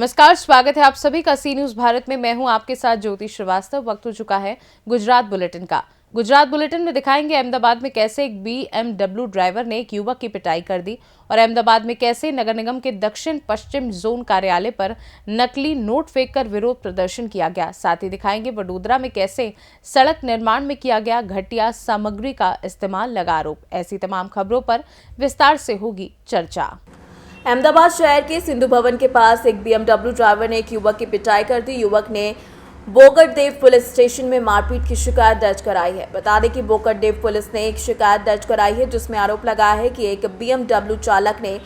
नमस्कार, स्वागत है आप सभी का सी न्यूज भारत में। मैं हूं आपके साथ ज्योति श्रीवास्तव। वक्त हो चुका है गुजरात बुलेटिन का। गुजरात बुलेटिन में दिखाएंगे अहमदाबाद में कैसे एक BMW ड्राइवर ने एक युवक की पिटाई कर दी और अहमदाबाद में कैसे नगर निगम के दक्षिण पश्चिम जोन कार्यालय पर नकली नोट फेंककर विरोध प्रदर्शन किया गया। साथ ही दिखाएंगे वडोदरा में कैसे सड़क निर्माण में किया गया घटिया सामग्री का इस्तेमाल लगा आरोप। ऐसी तमाम खबरों पर विस्तार से होगी चर्चा। अहमदाबाद शहर के सिंधु भवन के पास एक BMW ड्राइवर ने एक युवक की पिटाई कर दी। युवक ने बोगटदेव पुलिस स्टेशन में मारपीट की शिकायत दर्ज कराई है। बता दें कि बोगटदेव पुलिस ने एक शिकायत दर्ज कराई है जिसमें आरोप लगाया है कि एक BMW चालक ने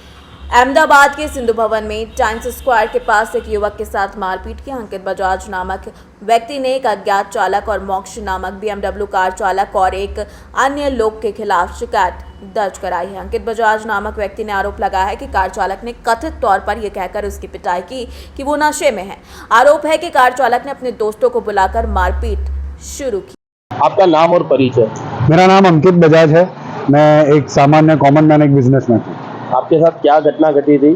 अहमदाबाद के सिंधु भवन में टाइम्स स्क्वायर के पास एक युवक के साथ मारपीट की। अंकित बजाज नामक व्यक्ति ने एक अज्ञात चालक और मोक्ष नामक BMW कार चालक और एक अन्य लोग के खिलाफ शिकायत दर्ज कराई है। अंकित बजाज नामक व्यक्ति ने आरोप लगाया है कि कार चालक ने कथित तौर पर यह कहकर उसकी पिटाई की कि वो नशे में है। आरोप है कि कार चालक ने अपने दोस्तों को बुलाकर मारपीट शुरू की। आपका नाम और परिचय? मेरा नाम अंकित बजाज है। मैं एक सामान्य कॉमन मैन, एक बिजनेसमैन हूँ। आपके साथ क्या घटना घटी थी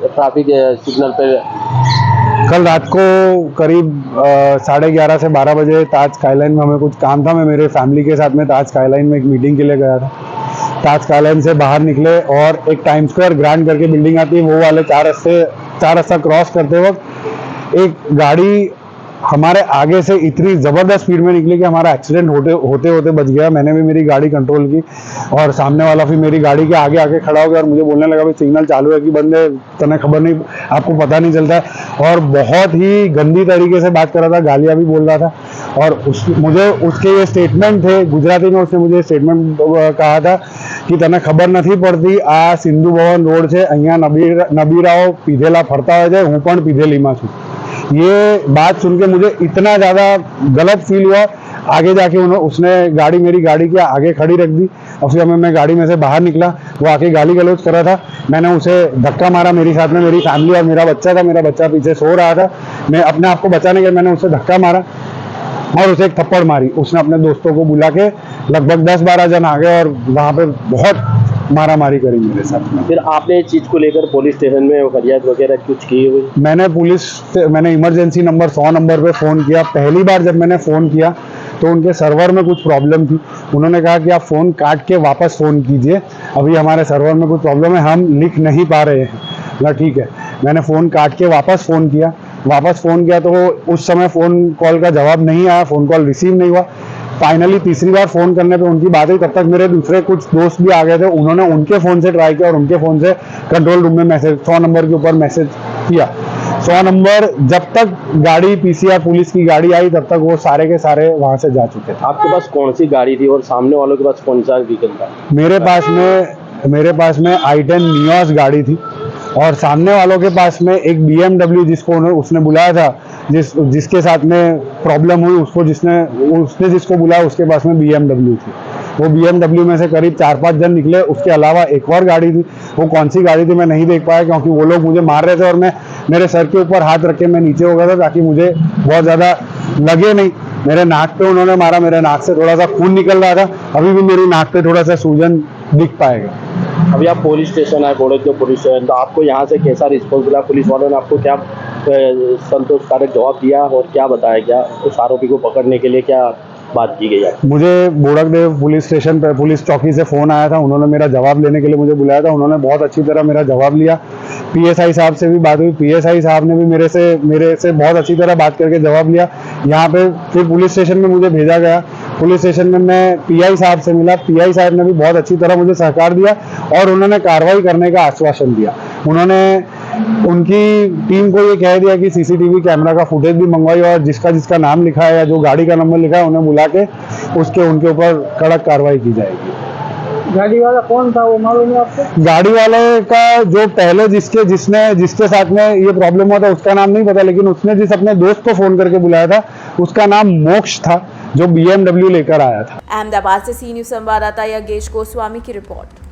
ट्रैफिक सिग्नल पे? कल रात को करीब 11:30 से 12 बजे ताज स्काईलाइन में हमें कुछ काम था। मैं मेरे फैमिली के साथ में ताज स्काईलाइन में एक मीटिंग के लिए गया था। ताज स्काईलाइन से बाहर निकले और एक टाइम स्क्वायर ग्रांड करके बिल्डिंग आती है, वो वाले चार रास्ता क्रॉस करते वक्त एक गाड़ी हमारे आगे से इतनी ज़बरदस्त स्पीड में निकली कि हमारा एक्सीडेंट होते होते बच गया। मैंने भी मेरी गाड़ी कंट्रोल की और सामने वाला फिर मेरी गाड़ी के आगे आके खड़ा हो गया और मुझे बोलने लगा भाई सिग्नल चालू है कि बंदे तने खबर नहीं, आपको पता नहीं चलता है। और बहुत ही गंदी तरीके से बात कर रहा था, गालियाँ भी बोल रहा था। और मुझे उसके ये स्टेटमेंट थे गुजराती में, उसने मुझे स्टेटमेंट कहा था कि तने खबर नहीं पड़ती आ सिंधु भवन रोड છે, અહીંયા નબીરાઓ પીધેલા ફરતા હોય છે, હું પણ પીધેલીમાં છું। ये बात सुन के मुझे इतना ज़्यादा गलत फील हुआ। आगे जाके उसने गाड़ी मेरी गाड़ी के आगे खड़ी रख दी और फिर मैं गाड़ी में से बाहर निकला। वो आके गाली गलौज कर रहा था। मैंने उसे धक्का मारा। मेरी साथ में मेरी फैमिली और मेरा बच्चा था। मेरा बच्चा पीछे सो रहा था। मैं अपने आप को बचाने के मैंने उसे धक्का मारा और उसे एक थप्पड़ मारी। उसने अपने दोस्तों को बुला के लगभग 10-12 जन आ गए और वहाँ पे बहुत मारामारी करी मेरे साथ में। फिर आपने इस चीज़ को लेकर पुलिस स्टेशन में फरियाद वगैरह कुछ की हुई? मैंने इमरजेंसी नंबर 100 नंबर पे फ़ोन किया। पहली बार जब मैंने फ़ोन किया तो उनके सर्वर में कुछ प्रॉब्लम थी। उन्होंने कहा कि आप फ़ोन काट के वापस फ़ोन कीजिए, अभी हमारे सर्वर में कुछ प्रॉब्लम है, हम लिख नहीं पा रहे हैं। बोला ठीक है। मैंने फ़ोन काट के वापस फ़ोन किया तो उस समय फ़ोन कॉल का जवाब नहीं आया, फ़ोन कॉल रिसीव नहीं हुआ। फाइनली तीसरी बार फ़ोन करने पे उनकी बात हुई, तब तक मेरे दूसरे कुछ दोस्त भी आ गए थे। उन्होंने उनके फ़ोन से ट्राई किया और उनके फ़ोन से कंट्रोल रूम में मैसेज 100 नंबर के ऊपर मैसेज किया। 100 नंबर जब तक गाड़ी PCR पुलिस की गाड़ी आई तब तक वो सारे के सारे वहाँ से जा चुके थे। आपके पास कौन सी गाड़ी थी और सामने वालों के पास कौन सा व्हीकल था? मेरे पास में i10 नियोस गाड़ी थी और सामने वालों के पास में एक BMW जिसको उसने बुलाया था, जिसके साथ में प्रॉब्लम हुई, उसने जिसको बुलाया उसके पास में BMW थी। वो BMW में से करीब 4-5 जन निकले। उसके अलावा एक और गाड़ी थी, वो कौन सी गाड़ी थी मैं नहीं देख पाया क्योंकि वो लोग मुझे मार रहे थे और मैं मेरे सर के ऊपर हाथ रख के मैं नीचे हो गया था ताकि मुझे बहुत ज़्यादा लगे नहीं। मेरे नाक पे उन्होंने मारा, मेरे नाक से थोड़ा सा खून निकल रहा था। अभी भी मेरी नाक पे थोड़ा सा सूजन दिख पाएगा। अभी आप पुलिस स्टेशन आए, बोड़ेजो पुलिस स्टेशन, तो आपको यहाँ से कैसा रिस्पॉन्स मिला? पुलिस वालों ने आपको क्या संतोषकारक जवाब दिया और क्या बताया, क्या उस आरोपी को पकड़ने के लिए क्या बात की गई है? मुझे बोड़कदेव पुलिस स्टेशन पर पुलिस चौकी से फ़ोन आया था। उन्होंने मेरा जवाब लेने के लिए मुझे बुलाया था। उन्होंने बहुत अच्छी तरह मेरा जवाब लिया। PSI साहब से भी बात हुई। PSI साहब ने भी मेरे से बहुत अच्छी तरह बात करके जवाब लिया। यहाँ पे फिर पुलिस स्टेशन में मुझे भेजा गया। पुलिस स्टेशन में मैं PI साहब से मिला। PI साहब ने भी बहुत अच्छी तरह मुझे सहकार दिया और उन्होंने कार्रवाई करने का आश्वासन दिया। उन्होंने उनकी टीम को ये कह दिया कि CCTV कैमरा का फुटेज भी मंगवाई और जिसका नाम लिखा है या जो गाड़ी का नंबर लिखा है उन्हें बुला के उनके ऊपर कड़क कार्रवाई की जाएगी। गाड़ी वाला कौन था वो मालूम है आपको? गाड़ी वाले का जो पहले जिसके साथ में ये प्रॉब्लम हुआ था उसका नाम नहीं पता, लेकिन उसने जिस अपने दोस्त को फोन करके बुलाया था उसका नाम मोक्ष था, जो BMW लेकर आया था। अहमदाबाद से सी न्यूज संवाददाता योगेश गोस्वामी की रिपोर्ट।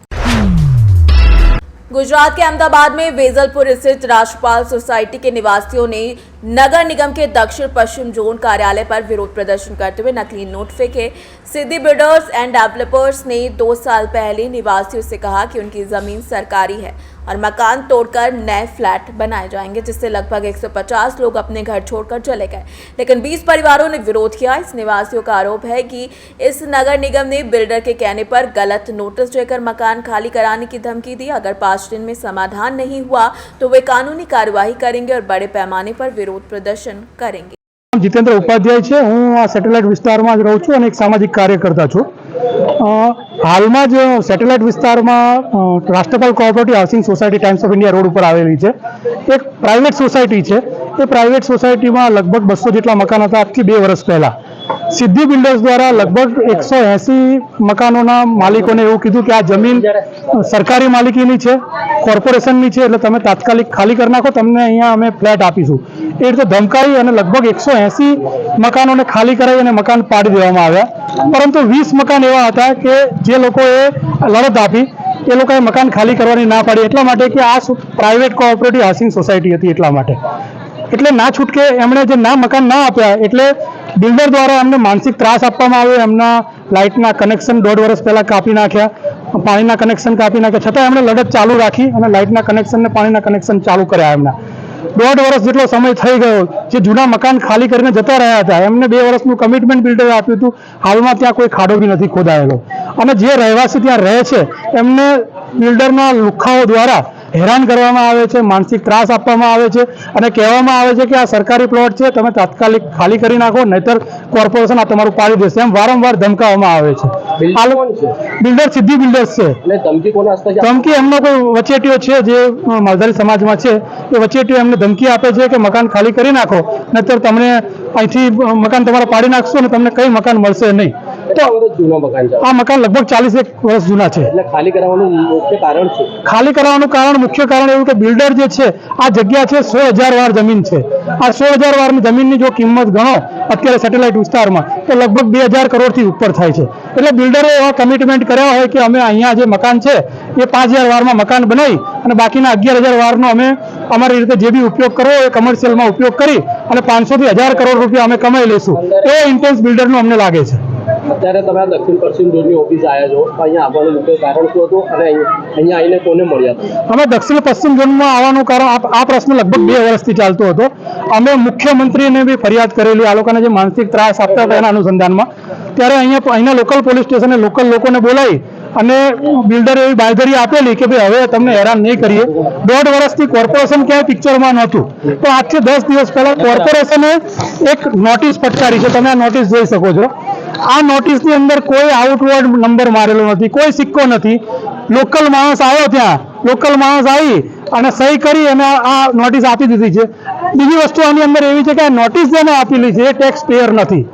गुजरात के अहमदाबाद में वेजलपुर स्थित राष्ट्रपाल सोसाइटी के निवासियों ने नगर निगम के दक्षिण पश्चिम जोन कार्यालय पर विरोध प्रदर्शन करते हुए नकली नोट फेंके। सिद्धि बिल्डर्स एंड डेवलपर्स ने 2 साल पहले निवासियों से कहा कि उनकी जमीन सरकारी है और मकान तोड़कर नए फ्लैट बनाए जाएंगे, जिससे लगभग 150 लोग अपने घर छोड़कर चले गए। लेकिन 20 परिवारों ने विरोध किया। इस निवासियों का आरोप है कि इस नगर निगम ने बिल्डर के कहने पर गलत नोटिस देकर मकान खाली कराने की धमकी दी। अगर 5 दिन में समाधान नहीं हुआ तो वे कानूनी कार्यवाही करेंगे और बड़े पैमाने पर विरोध प्रदर्शन करेंगे। જીતેન્દ્ર ઉપાધ્યાય છે, હું આ સેટેલાઇટ વિસ્તારમાં જ રહું છું અને એક સામાજિક કાર્યકર્તા છું. હાલમાં જ સેટેલાઇટ વિસ્તારમાં Rashtrapal cooperative housing society Times of India road ઉપર આવેલી છે. એક પ્રાઇવેટ સોસાયટી છે. એ પ્રાઇવેટ સોસાયટીમાં લગભગ 200 જેટલા મકાન હતા આજથી 2 વર્ષ પહેલાં. સિદ્ધિ બિલ્ડર્સ દ્વારા લગભગ 180 મકાનોના માલિકોને એવું કીધું કે આ જમીન સરકારી માલિકીની છે, કોર્પોરેશનની છે, એટલે તમે તાત્કાલિક ખાલી કરી નાખો, તમને અહીંયા અમે ફ્લેટ આપીશું. એ રીતે ધમકાવી અને લગભગ 180 મકાનોને ખાલી કરાવી અને મકાન પાડી દેવામાં આવ્યા. પરંતુ 20 મકાન એવા હતા કે જે લોકોએ લડત આપી એ લોકોએ મકાન ખાલી કરવાની ના પાડી, એટલા માટે કે આ પ્રાઇવેટ કોઓપરેટિવ હાઉસિંગ સોસાયટી હતી એટલા માટે. એટલે ના છૂટકે એમણે જે ના મકાન ના આપ્યા એટલે બિલ્ડર દ્વારા એમને માનસિક ત્રાસ આપવામાં આવ્યો. એમના લાઇટના કનેક્શન 1.5 વર્ષ પહેલાં કાપી નાખ્યા, પાણીના કનેક્શન કાપી નાખ્યા, છતાં એમણે લડત ચાલુ રાખી અને લાઇટના કનેક્શન ને પાણીના કનેક્શન ચાલુ કર્યા. એમના 1.5 વર્ષ જેટલો સમય થઈ ગયો. જે જૂના મકાન ખાલી કરીને જતા રહ્યા હતા એમને 2 વર્ષનું કમિટમેન્ટ બિલ્ડરે આપ્યું હતું. હાલમાં ત્યાં કોઈ ખાડો બી નથી ખોદાયેલો અને જે રહેવાસી ત્યાં રહે છે એમને બિલ્ડરના લુખાઓ દ્વારા હેરાન કરવામાં આવે છે, માનસિક ત્રાસ આપવામાં આવે છે અને કહેવામાં આવે છે કે આ સરકારી પ્લોટ છે, તમે તાત્કાલિક ખાલી કરી નાખો, નહીતર કોર્પોરેશન આ તમારું પાડી દેશે, એમ વારંવાર ધમકાવવામાં આવે છે. બિલ્ડર સિદ્ધિ બિલ્ડર્સ છે. ધમકી એમનો કોઈ વચેટીઓ છે જે માલધારી સમાજમાં છે, એ વચેટીઓ એમને ધમકી આપે છે કે મકાન ખાલી કરી નાખો, નહીતર તમને અહીંથી મકાન તમારા પાડી નાખશો અને તમને કઈ મકાન મળશે નહીં. આ મકાન લગભગ 41 વર્ષ જૂના છે. ખાલી કરાવવાનું કારણ મુખ્ય કારણ એવું કે બિલ્ડર જે છે આ જગ્યા છે 100,000 વાર જમીન છે. આ 100,000 વારની જમીનની જો કિંમત ગણો અત્યારે સેટેલાઇટ વિસ્તારમાં તો લગભગ 2,000 કરોડથી ઉપર થાય છે. એટલે બિલ્ડરે એવા કમિટમેન્ટ કર્યા હોય કે અમે અહીંયા જે મકાન છે એ 5,000 વારમાં મકાન બનાવી અને બાકીના 11,000 વારનો અમે અમારી રીતે જે બી ઉપયોગ કરવો એ કમર્શિયલમાં ઉપયોગ કરી અને 500 થી 1,000 કરોડ રૂપિયા અમે કમાઈ લઈશું, એવો ઇન્ટેન્સ બિલ્ડરનું અમને લાગે છે. અત્યારે તમે આ દક્ષિણ પશ્ચિમ ઝોનની ઓફિસ આવ્યા છો, અહીંયા આવવાનું મુખ્ય કારણ શું હતું અને અહીંયા આવીને કોને મળ્યા હતા? અમે દક્ષિણ પશ્ચિમ ઝોનમાં આવવાનું કારણ આ પ્રશ્ન લગભગ 2 વર્ષથી ચાલતો હતો. અમે મુખ્યમંત્રીને બી ફરિયાદ કરેલી આ લોકોને જે માનસિક ત્રાસ આપતા હતા એના અનુસંધાનમાં. ત્યારે અહીંના લોકલ પોલીસ સ્ટેશને લોકલ લોકોને બોલાવી અને બિલ્ડરે એવી બાંયધરી આપેલી કે ભાઈ હવે તમને હેરાન નહીં કરીએ. 1.5 વર્ષથી કોર્પોરેશન ક્યાંય પિક્ચરમાં નહોતું, તો આજથી 10 દિવસ પહેલા કોર્પોરેશને એક નોટિસ ફટકારી છે. તમે આ નોટિસ જોઈ શકો છો. આ નોટિસની અંદર કોઈ આઉટવર્ડ નંબર મારેલો નથી, કોઈ સિક્કો નથી. લોકલ માણસ આવ્યો, ત્યાં લોકલ માણસ આવી અને સહી કરી અને આ નોટિસ આપી દીધી છે. બીજી વસ્તુ આની અંદર એવી છે કે આ નોટિસ જેને આપેલી છે એ ટેક્સ પેયર નથી,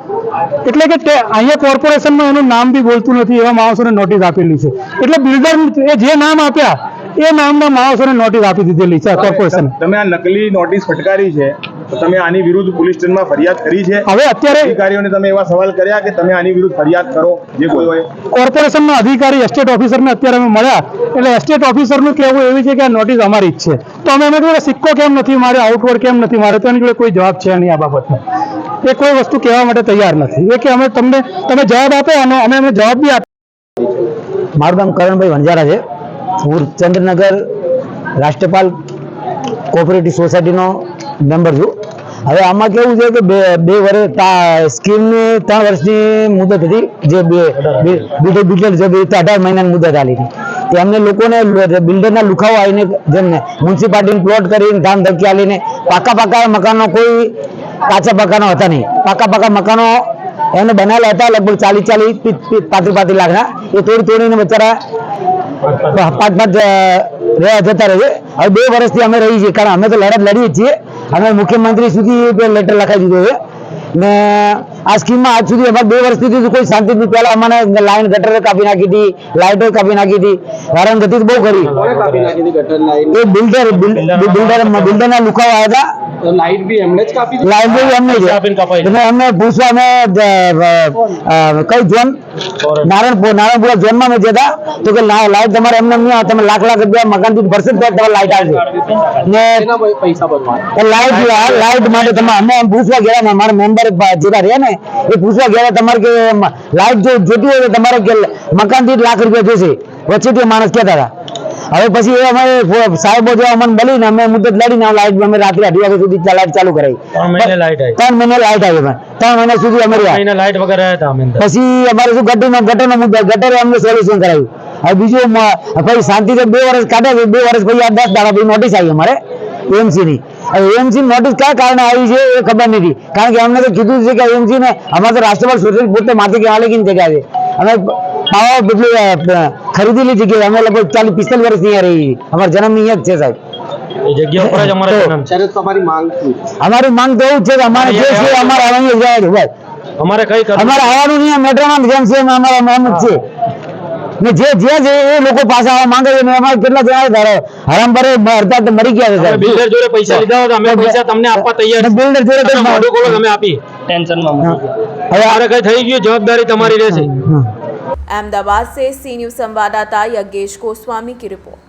એટલે કે અહીંયા કોર્પોરેશનમાં એનું નામ બી બોલતું નથી એવા માણસોને નોટિસ આપેલી છે. એટલે બિલ્ડર એ જે નામ આપ્યા એ નામના માણસોને નોટિસ આપી દીધેલી છે કોર્પોરેશન. તમે આ નકલી નોટિસ ફટકારી છે તો તમે આની વિરુદ્ધ પોલીસ સ્ટેશનમાં ફરિયાદ કરી છે? હવે અત્યારે અધિકારીઓને તમે એવા સવાલ કર્યા કે તમે આની વિરુદ્ધ ફરિયાદ કરો જે કોઈ હોય? કોર્પોરેશનના અધિકારી એસ્ટેટ ઓફિસરને અત્યારે અમે મળ્યા એટલે એસ્ટેટ ઓફિસરનું કહેવું એવી છે કે આ નોટિસ અમારી જ છે. તો અમે એને કહ્યું સિક્કો કેમ નથી મારે, આઉટવર્ડ કેમ નથી મારે, તો એની જોડે કોઈ જવાબ છે નહીં આ બાબતનો. એ કોઈ વસ્તુ કહેવા માટે તૈયાર નથી. એ કે અમે તમે જવાબ આપો અને અમે એમને જવાબ બી આપીએ. મારું નામ કરણભાઈ વણજારા છે. હું ચંદ્રનગર રાષ્ટ્રપાલ કોઓપરેટિવ સોસાયટીનો મેમ્બર છું. હવે આમાં કેવું છે કે બે વર્ષ સ્કીમની 3 વર્ષની મુદત હતી, જે બિલ્ડર છે 18 મહિનાની મુદત આલી હતી. એમને લોકોને બિલ્ડરના લુખાઓ આવીને જેમને મ્યુનિસિપાલિટીને પ્લોટ કરીને ધામ ધમકી આલીને પાકા મકાનો, કોઈ કાચા મકાનો હતા નહીં, પાકા મકાનો એમને બનાવેલા હતા લગભગ 40-35 લાખના. એ તોડીને બચારા 5 રહ્યા જતા રહે છે. હવે 2 વર્ષથી અમે રહી છીએ, કારણ અમે તો લડત લડીએ છીએ. અમે મુખ્યમંત્રી સુધી લેટર લખાઈ દીધો છે ને આ સ્કીમમાં આજ સુધી અમારે 2 વર્ષથી કોઈ શાંતિ નથી. પહેલા અમને લાઈન ગટર કાપી નાખી હતી, લાઇટો કાપી નાખી હતી, હેરાનગતિ બહુ કરી. એ બિલ્ડરના લુખાઓ આવ્યા હતા. લાઇટ બી એમને જ કાપી, લાઇટ બી એમને જ અમને પૂછવા અમે કઈ ઝોન નારાયણપુરા ઝોનમાં મેં જતા તો કે લાઇટ તમારે એમને નહીં, તમે લાખ રૂપિયા મકાન થી ભરશે તો તમારે લાઇટ આવશે ને પૈસા ભરવા લાઇટ માટે તમે અમે પૂછવા ગયા, મારા મેમ્બર જેટલા રહ્યા ને એ પૂછવા ગયા તમારે કે લાઇટ જો જોતી હોય તો તમારે કે મકાન થી ₹1,00,000 જોશે. વચ્ચે માણસ કહેતા હતા. હવે પછી એ અમે સાહેબો જો અમને મળીને અમે મુદત લડીને લાઈટ અમે રાત્રે 8 વાગ્યા સુધી લાઈટ ચાલુ કરાવી. 3 મહિને લાઈટ આવી. 3 મહિને લાઈટ આવી. 3 મહિના સુધી અમે રહ્યા. મહિને લાઈટ વગર રહ્યા હતા અમે અંદર. પછી અમારે શું ગટરનો મુદ્દો, ગટરે અમને સોલ્યુશન કરાવ્યું. હવે બીજું પછી શાંતિથી 2 વર્ષ કાઢ્યા. 2 વર્ષ પછી આ 10 દાડા પછી નોટિસ આવી અમારે એએમસી ની. હવે એએમસી નોટિસ કયા કારણે આવી છે એ ખબર નથી, કારણ કે અમને તો કીધું છે કે એએમસી ને અમારે તો રાષ્ટ્રપાલ સોસાયટી પોતે માથે કે હાલેકીની જગ્યા છે. અમે પાવા બદલી ખરીદેલી જગ્યાએ અમે લગભગ 40-45 વર્ષ અહીંયા રહી. અમારો જન્મ અહીંયા જ છે સાહેબ. એ જગ્યા ઉપર જ અમારો જન્મ છે. અમારી માંગ તો એવું છે કે અમારે જે છે અમારે આવવાનું જાય છે બસ. અમારે કઈ કરવું અમારે આવવાનું નહીં. મેટ્રોમાં જેમ છે એમ અમારા મહેનત છે ને જે છે એ લોકો પાસે આવવા માંગે છે. અમારે કેટલા જણા હરામ ભરે અડધા તો મરી ગયા છે સાહેબ. બિલ્ડર જોડે પૈસા લીધા હતા, અમે પૈસા તમને આપવા તૈયાર છીએ. બિલ્ડર જોડે તમે મોઢું ખોલો, તમે આપી. હવે અમારે કઈ થઈ ગયું, જવાબદારી તમારી રહેશે. अहमदाबाद से सी न्यूज संवाददाता यज्ञेश गोस्वामी की रिपोर्ट।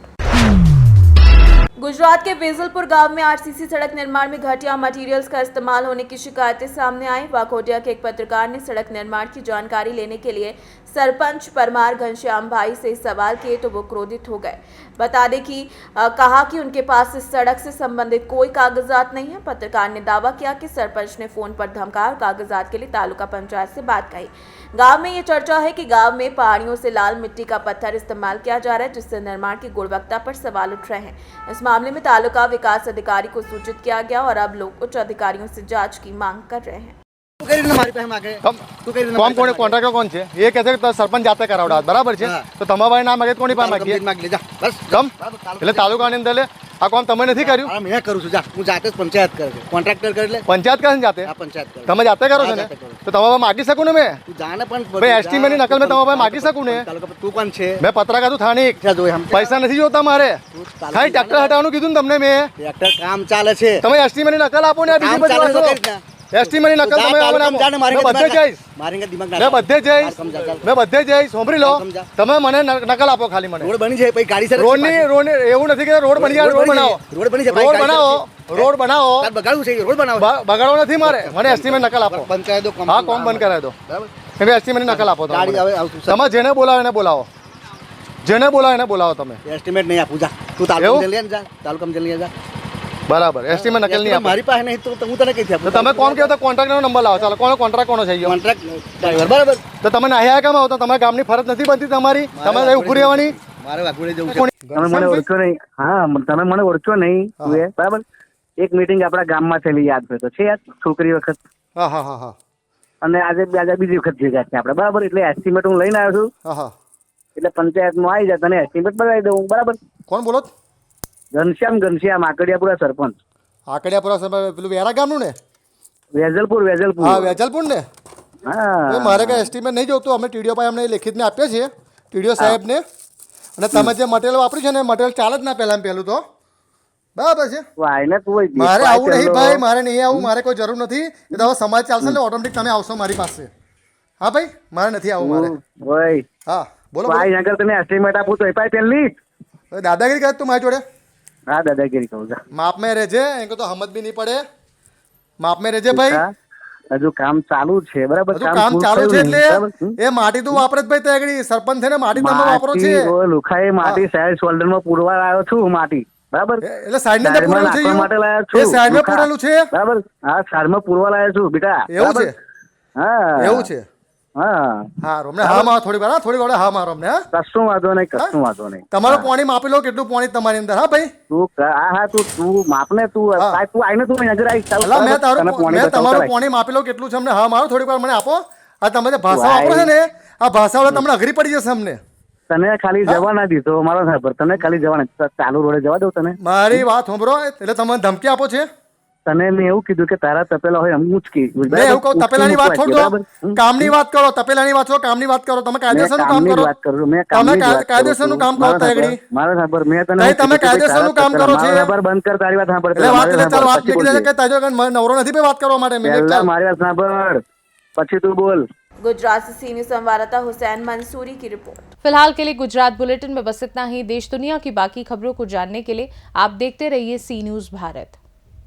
गुजरात के वेजलपुर गांव में आरसीसी सड़क निर्माण में घटिया मटेरियल्स का इस्तेमाल होने की शिकायतें सामने आई। वाघोटिया के एक पत्रकार ने सड़क निर्माण की जानकारी लेने के लिए सरपंच परमार घनश्याम भाई से सवाल किए तो वो क्रोधित हो गए। बता दें कि कहा कि उनके पास इस सड़क से संबंधित कोई कागजात नहीं है। पत्रकार ने दावा किया कि सरपंच ने फोन पर धमकाया और कागजात के लिए तालुका पंचायत से बात कही। गांव में ये चर्चा है कि गांव में पहाड़ियों से लाल मिट्टी का पत्थर इस्तेमाल किया जा रहा है, जिससे निर्माण की गुणवत्ता पर सवाल उठ रहे हैं। इस मामले में तालुका विकास अधिकारी को सूचित किया गया और अब लोग उच्च अधिकारियों से जांच की मांग कर रहे हैं। કોણ કોન્ટ્રાક્ટર કોણ છે એ કહે છે કે સરપંચ જાતે કરાવડાવ બરાબર છે, તો તમારા ભાઈ ના માગે કોની પાસે માગીએ કમ એટલે તાલુકાની અંદર લે આ કામ તમે નથી કર્યું. મેં કરું છું, હું જાતે જ પંચાયત કરે છે, કોન્ટ્રાક્ટર કરી લે. પંચાયત કરે જાતે, પંચાયત કરે તમે જાતે કરો છો ને, તો તમારા માગી શકું ને મેં? તું જાને પણ ભાઈ એસ્ટિમેટની નકલ મેં તમારા પાસે માગી શકું ને? તું કોણ છે? મેં પત્રકાર છું સ્થાનિક, પૈસા નથી જોતા મારે, ખાલી ટ્રેક્ટર હટાવવાનું કીધું ને તમને મેં. ટ્રેક્ટર કામ ચાલે છે, તમે એસ્ટિમેટની નકલ આપો ને. બીજી બધી વાતો એસ્ટિમેટની નકલ તમે બધે જઈશ, મેં બધે જઈશ, મેં બધે જઈશ. સાંભળી લો, તમે મને નકલ આપો ખાલી મને. રોડ બની જાય પછી ગાડી રોડ એવું નથી કે રોડ બની જાય. રોડ બનાવો, રોડ બની જાય, રોડ બનાવો, રોડ બનાવો. બગાડવું છે, રોડ બનાવો. બગાડવો નથી મારે, મને એસ્ટિમેટ નકલ આપો. બંધ કરાવી દો, હા કોમ બંધ કરાવી દો. તમે એસ્ટિમેટની નકલ આપો. ગાડી હવે આવશું. તમે જેને બોલાવો એને બોલાવો, જેને બોલાવો એને બોલાવો. તમે એસ્ટિમેટ નહીં આપું, જા તું તાલુકા જલ્દી જા, તાલુકા જલ્દી જા. બરાબર, એસ્ટિમેટ નકલ નહીં આપો. મારી પાસે નહીં તો હું તને કઈથી આપું. તમે કોણ કહો તો કોન્ટ્રાક્ટરનો નંબર લાવો. ચાલો કોનો કોન્ટ્રાક્ટ કોનો છે? કોન્ટ્રાક્ટ ડ્રાઈવર બરાબર. તો તમે નાહ્યા કેમ આવતા? તમારા ગામની ફરજ નથી બનતી તમારી? તમારે ઉભું રહેવાની. મારે વાઘોડે જવું છે. તમે મને ઓળખો નહીં. હા, તમે મને ઓળખો નહીં બરાબર. એક મીટિંગ આપણા ગામમાં થયેલી યાદ હોય તો છે યાદ, છોકરી વખત. હા હા હા હા. અને આજે બીજી વખત ભેગા છે આપણે બરાબર. એટલે એસ્ટિમેટ હું લઈને આવ્યો છું. હા હા. એટલે પંચાયતમાં આવી જાય તને એસ્ટિમેટ બતાવી દઉં બરાબર. કોણ બોલો? ઘનશ્યામ આકડિયાપુરા સરપંચ. આકડિયાપુરા પેલું વેરા ગામનું ને? વેજલપુર. હા વેજલપુર ને. હા, મારે કઈ એસ્ટિમેટ નહીં જોતું. અમે ટીડીઓ પાસે અમને લેખિતને આપીએ છીએ, ટીડીઓ સાહેબને. અને તમે જે મટીરિયલ વાપર્યું છે ને મટીરિયલ ચાલે જ ના પહેલાં પહેલું તો બરાબર છે. મારે આવું નહીં ભાઈ, મારે નહીં આવું, મારે કોઈ જરૂર નથી. એ તો હવે સમાજ ચાલશે ને ઓટોમેટિક તમે આવશો મારી પાસે. હા ભાઈ, મારે નથી આવું મારે. હા બોલો. તમે એસ્ટિમેટ આપું તો એપાય પહેલી દાદાગીરી કરે તું મારી જોડે? હા, દાદાગીરી કહું છું. માપ મેં રહેજે, એમ તો સમજ બી નહીં પડે. માપ મેં રહેજે ભાઈ. હજુ કામ ચાલુ છે બરાબર. કામ ચાલુ છે એટલે એ માટી તું વાપરે જ ભાઈ. ત્યાં સરપંચ થઈને માટી તમે વાપરો છે. લુખાઈ માટી સાઈડ શોલ્ડરમાં પૂરવા આવ્યો છું માટી બરાબર. એટલે સાઈડ ને પૂરેલું છે, માટે લાવ્યો છું. એ સાઈડ માં પૂરેલું છે બરાબર. હા, સાઈડ માં પૂરવા લાવ્યો છું બેટા. એવું છે? હા એવું છે. હા હા રોમને હા મારો થોડી વાર, થોડી વાર હા મારો અમને. કશું વાંધો નહીં, કશું વાંધો નહીં. તમારું પાણી માપી લો, કેટલું પાણી તમારી અંદર. હા ભાઈ તું તું માપને તું આવીને તું નજર આવી. મેં તમારું પાણી માપી લો કેટલું છે અમને. હા મારો થોડીક વાર મને આપો. આ તમે જે ભાષા વાપરો છે ને, આ ભાષા વાળા તમને અઘરી પડી જશે અમને. તને ખાલી જવા ના દીધો મારો સાહેબ, તને ખાલી જવા ના, ચાલુ રોડે જવા દઉં તને. મારી વાત સાંભળો, એટલે તમે ધમકી આપો છે. તને મેં એવું કીધું કે તારા તપેલા હોય હું જ કીધું. એવું કહું, તપેલાની વાત છોડ દો, કામની વાત કરો. તપેલાની વાત છોડ, કામની વાત કરો. તમે કાયદેસરનું કામ કરો. તમે કાયદેસરનું કામ કરો. મારો સાબર મેં તને તમે કાયદેસરનું કામ કરો છો. બંધ કર તારી વાત સાંભળ. વાત નીકળી જાય કે તાજો નવરો નથી વાત કરવા માટે. મારી વાત સાંભળ પછી તું बोल। गुजरात से सीनियर संवाददाता हुसैन मंसूरी की रिपोर्ट। फिलहाल के लिए गुजरात बुलेटिन में बस इतना ही। देश दुनिया की बाकी खबरों को जानने के लिए आप देखते रहिए सी न्यूज़ भारत।